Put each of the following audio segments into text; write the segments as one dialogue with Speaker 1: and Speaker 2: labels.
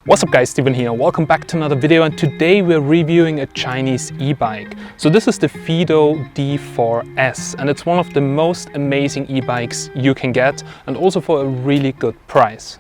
Speaker 1: What's up guys, Steven here. Welcome back to another video, and today we're reviewing a Chinese e-bike. So this is the FIIDO D4S, and it's one of the most amazing e-bikes you can get, and also for a really good price.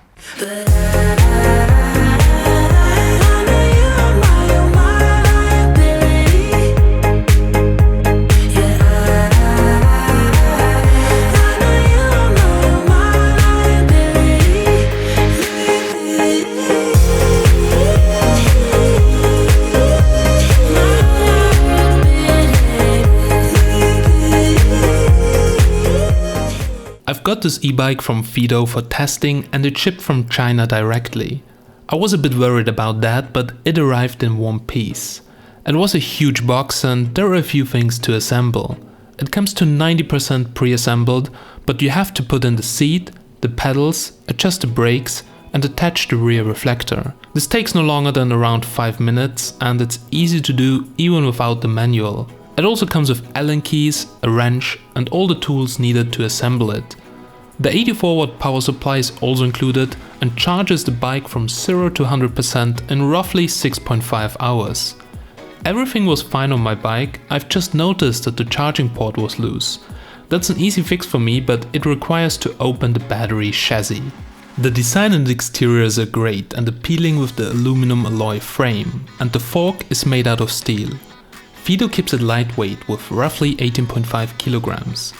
Speaker 2: I've got this e-bike from FIIDO for testing, and it shipped from China directly. I was a bit worried about that, but it arrived in one piece. It was a huge box and there are a few things to assemble. It comes to 90% pre-assembled, but you have to put in the seat, the pedals, adjust the brakes and attach the rear reflector. This takes no longer than around 5 minutes and it's easy to do even without the manual. It also comes with Allen keys, a wrench and all the tools needed to assemble it. The 84-watt power supply is also included and charges the bike from 0 to 100% in roughly 6.5 hours. Everything was fine on my bike, I've just noticed that the charging port was loose. That's an easy fix for me, but it requires to open the battery chassis. The design and exteriors are great and appealing with the aluminum alloy frame, and the fork is made out of steel. FIIDO keeps it lightweight with roughly 18.5 kilograms.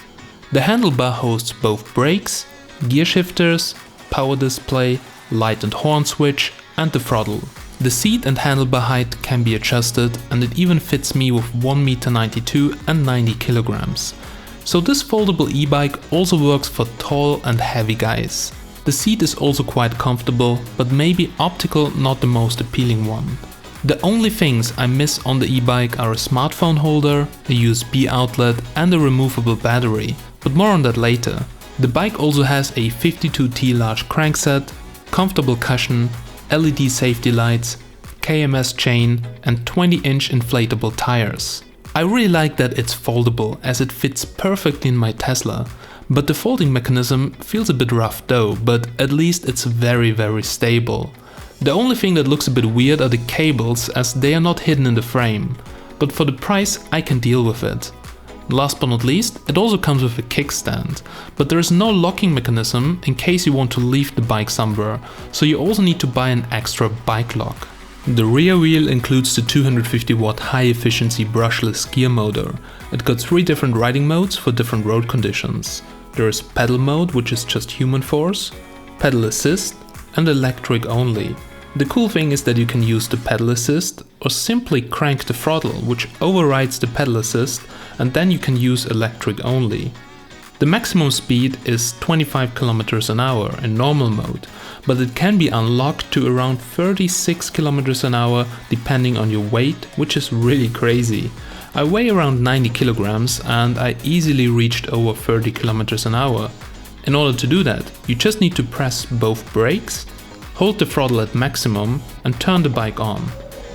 Speaker 2: The handlebar hosts both brakes, gear shifters, power display, light and horn switch and the throttle. The seat and handlebar height can be adjusted and it even fits me with 1,92 m and 90 kilograms. So this foldable e-bike also works for tall and heavy guys. The seat is also quite comfortable, but maybe optical not the most appealing one. The only things I miss on the e-bike are a smartphone holder, a USB outlet and a removable battery, but more on that later. The bike also has a 52T large crankset, comfortable cushion, LED safety lights, KMS chain and 20-inch inflatable tires. I really like that it's foldable as it fits perfectly in my Tesla, but the folding mechanism feels a bit rough though, but at least it's very stable. The only thing that looks a bit weird are the cables as they are not hidden in the frame, but for the price I can deal with it. Last but not least, it also comes with a kickstand, but there is no locking mechanism in case you want to leave the bike somewhere, so you also need to buy an extra bike lock. The rear wheel includes the 250-watt high-efficiency brushless gear motor. It got 3 different riding modes for different road conditions. There is pedal mode, which is just human force, pedal assist and electric only. The cool thing is that you can use the pedal assist or simply crank the throttle, which overrides the pedal assist, and then you can use electric only. The maximum speed is 25 km an hour in normal mode, but it can be unlocked to around 36 km an hour depending on your weight, which is really crazy. I weigh around 90 kilograms and I easily reached over 30 km an hour. In order to do that, you just need to press both brakes, hold the throttle at maximum and turn the bike on.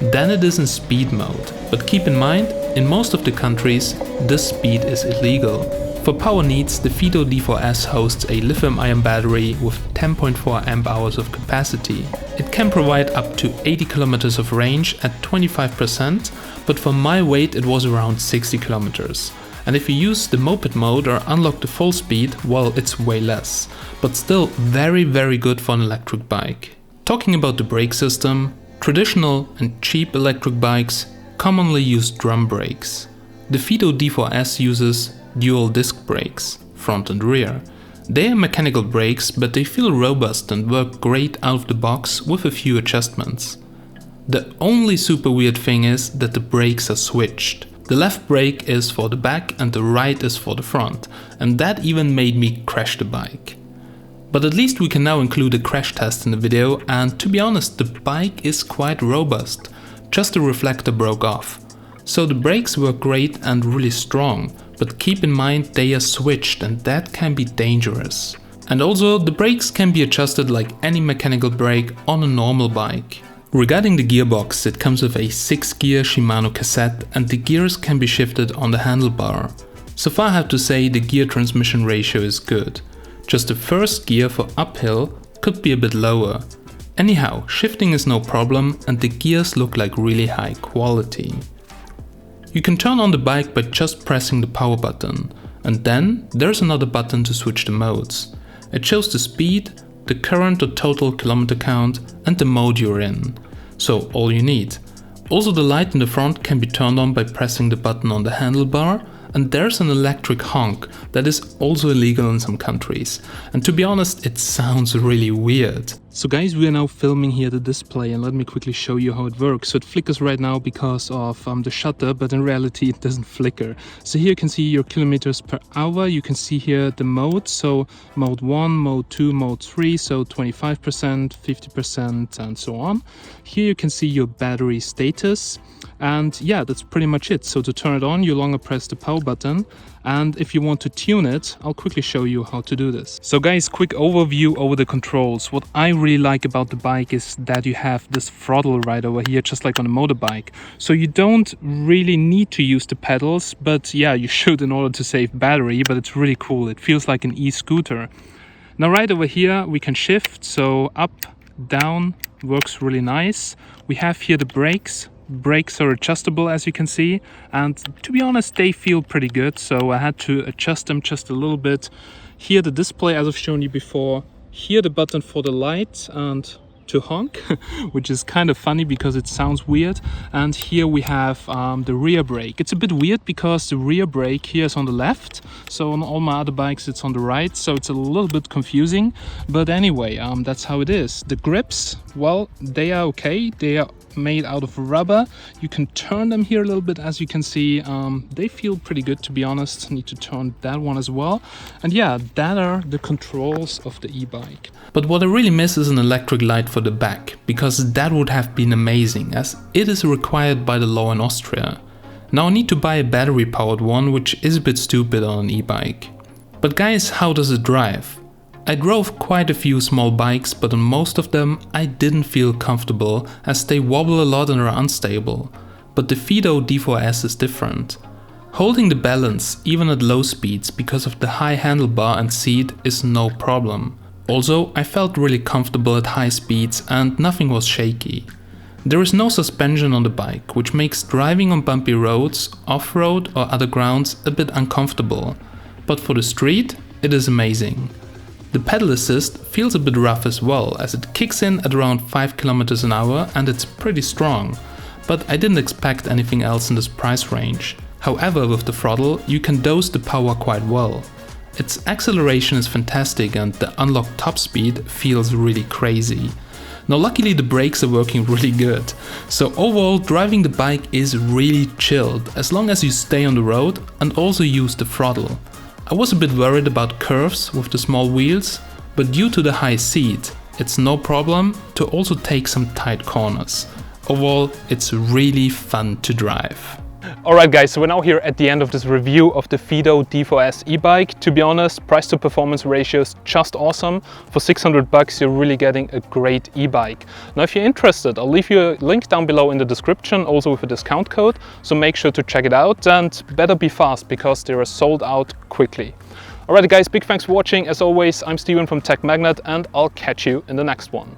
Speaker 2: Then it is in speed mode, but keep in mind, in most of the countries, this speed is illegal. For power needs, the FIIDO D4S hosts a lithium-ion battery with 10.4 amp-hours of capacity. It can provide up to 80 km of range at 25%, but for my weight it was around 60 km. And if you use the moped mode or unlock the full speed, well, it's way less, but still very good for an electric bike. Talking about the brake system, traditional and cheap electric bikes commonly use drum brakes. The FIIDO D4S uses dual disc brakes, front and rear. They are mechanical brakes, but they feel robust and work great out of the box with a few adjustments. The only super weird thing is that the brakes are switched. The left brake is for the back and the right is for the front, and that even made me crash the bike. But at least we can now include a crash test in the video, and to be honest, the bike is quite robust. Just the reflector broke off. So the brakes work great and really strong, but keep in mind they are switched and that can be dangerous. And also the brakes can be adjusted like any mechanical brake on a normal bike. Regarding the gearbox, it comes with a 6-gear Shimano cassette and the gears can be shifted on the handlebar. So far I have to say the gear transmission ratio is good. Just the first gear for uphill could be a bit lower. Anyhow, shifting is no problem and the gears look like really high quality. You can turn on the bike by just pressing the power button, and then there's another button to switch the modes. It shows the speed, the current or total kilometer count and the mode you're in. So all you need. Also the light in the front can be turned on by pressing the button on the handlebar, and there's an electric honk that is also illegal in some countries. And to be honest, it sounds really weird.
Speaker 1: So guys, we are now filming here the display, and let me quickly show you how it works. So it flickers right now because of the shutter, but in reality it doesn't flicker. So here you can see your kilometers per hour. You can see here the modes, so mode 1, mode 2, mode 3, so 25%, 50% and so on. Here you can see your battery status, and yeah, that's pretty much it. So to turn it on, you longer press the power button, and if you want to tune it, I'll quickly show you how to do this. So guys, quick overview over the controls. What I really like about the bike is that you have this throttle right over here, just like on a motorbike. So you don't really need to use the pedals, but yeah, you should in order to save battery, but it's really cool. It feels like an e-scooter. Now right over here we can shift, so up, down, works really nice. We have here the brakes. Brakes are adjustable, as you can see, and to be honest they feel pretty good, so I had to adjust them just a little bit. Here the display, as I've shown you before. Here the button for the light and to honk, which is kind of funny because it sounds weird. And here we have the rear brake. It's a bit weird because the rear brake here is on the left, so on all my other bikes it's on the right, so it's a little bit confusing, but anyway, that's how it is. The grips, well, they are okay. They are made out of rubber. You can turn them here a little bit, as you can see. They feel pretty good, to be honest. Need to turn that one as well. And yeah, that are the controls of the e-bike.
Speaker 2: But what I really miss is an electric light for the back, because that would have been amazing, as it is required by the law in Austria. Now I need to buy a battery powered one, which is a bit stupid on an e-bike. But guys, how does it drive? I drove quite a few small bikes, but on most of them I didn't feel comfortable, as they wobble a lot and are unstable. But the FIIDO D4S is different. Holding the balance even at low speeds because of the high handlebar and seat is no problem. Also, I felt really comfortable at high speeds and nothing was shaky. There is no suspension on the bike, which makes driving on bumpy roads, off-road or other grounds a bit uncomfortable. But for the street, it is amazing. The pedal assist feels a bit rough as well, as it kicks in at around 5 km an hour and it's pretty strong. But I didn't expect anything else in this price range. However, with the throttle, you can dose the power quite well. Its acceleration is fantastic and the unlocked top speed feels really crazy. Now luckily the brakes are working really good. So overall, driving the bike is really chilled, as long as you stay on the road and also use the throttle. I was a bit worried about curves with the small wheels, but due to the high seat, it's no problem to also take some tight corners. Overall, it's really fun to drive.
Speaker 1: Alright guys, so we're now here at the end of this review of the FIIDO D4S e-bike. To be honest, price to performance ratio is just awesome. For 600 bucks you're really getting a great e-bike. Now if you're interested, I'll leave you a link down below in the description, also with a discount code, so make sure to check it out and better be fast because they are sold out quickly. Alright guys, big thanks for watching. As always, I'm Steven from Tech Magnet and I'll catch you in the next one.